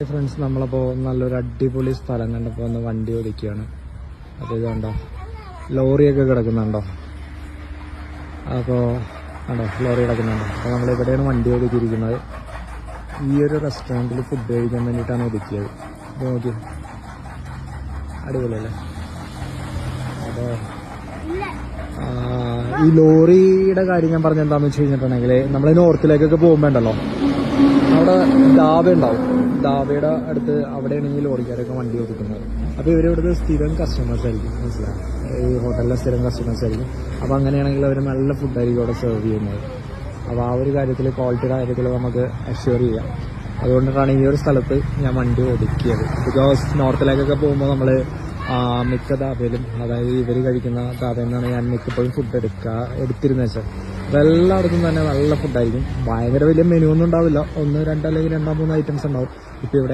Friends, നമ്മളപ്പോൾ നല്ലൊരു അടിപൊളി സ്ഥലം കണ്ടപ്പോൾ ഒന്ന് വണ്ടി ഒതുക്കിയാണ്. അപ്പോൾ ഇത് കണ്ടോ, ലോറിയൊക്കെ കിടക്കുന്നുണ്ടോ? അപ്പോൾ കണ്ടോ, ലോറി കിടക്കുന്നുണ്ടോ? അപ്പോൾ നമ്മളിവിടെയാണ് വണ്ടി ഒതുക്കിയിരിക്കുന്നത്. ഈ ഒരു റെസ്റ്റോറൻറ്റിൽ ഫുഡ് കഴിക്കാൻ വേണ്ടിയിട്ടാണ് ഒതുക്കിയത്. അപ്പോൾ നോക്കി, അടിപൊളിയല്ലേ? അപ്പോൾ ഈ ലോറിയുടെ കാര്യം ഞാൻ പറഞ്ഞ എന്താണെന്ന് വെച്ച് കഴിഞ്ഞിട്ടുണ്ടെങ്കിൽ, നമ്മൾ നോർത്തിലേക്കൊക്കെ പോകുമ്പോണ്ടല്ലോ, അവിടെ ധാബ ഉണ്ടാവും. ധാബയുടെ അടുത്ത് അവിടെയാണ് ഈ ലോറിക്കാരൊക്കെ വണ്ടി ഒതുക്കുന്നത്. അപ്പോൾ ഇവരിവിടുത്തെ സ്ഥിരം കസ്റ്റമേഴ്സ് ആയിരിക്കും, മനസ്സിലായി? ഈ ഹോട്ടലിലെ സ്ഥിരം കസ്റ്റമേഴ്സ് ആയിരിക്കും. അപ്പോൾ അങ്ങനെയാണെങ്കിൽ അവർ നല്ല ഫുഡായിരിക്കും അവിടെ സെർവ് ചെയ്യുന്നത്. അപ്പോൾ ആ ഒരു കാര്യത്തിൽ, ക്വാളിറ്റിയുടെ കാര്യത്തിൽ നമുക്ക് അഷ്യൂർ ചെയ്യാം. അതുകൊണ്ടിട്ടാണ് ഈ ഒരു സ്ഥലത്ത് ഞാൻ വണ്ടി ഒതുക്കിയത്. ബിക്കോസ് നോർത്തിലേക്കൊക്കെ പോകുമ്പോൾ നമ്മൾ മിക്ക ധാബയിലും, അതായത് ഇവർ കഴിക്കുന്ന ധാബയിൽ നിന്നാണ് ഞാൻ മിക്കപ്പോഴും ഫുഡ് എടുത്തിരുന്നത് വെച്ചാൽ. അപ്പോൾ എല്ലായിടത്തും തന്നെ നല്ല ഫുഡായിരിക്കും. ഭയങ്കര വലിയ മെനു ഒന്നും ഉണ്ടാവില്ല, 1, 2 അല്ലെങ്കിൽ 2, 3 ഐറ്റംസ് ഉണ്ടാവും. ഇപ്പോൾ ഇവിടെ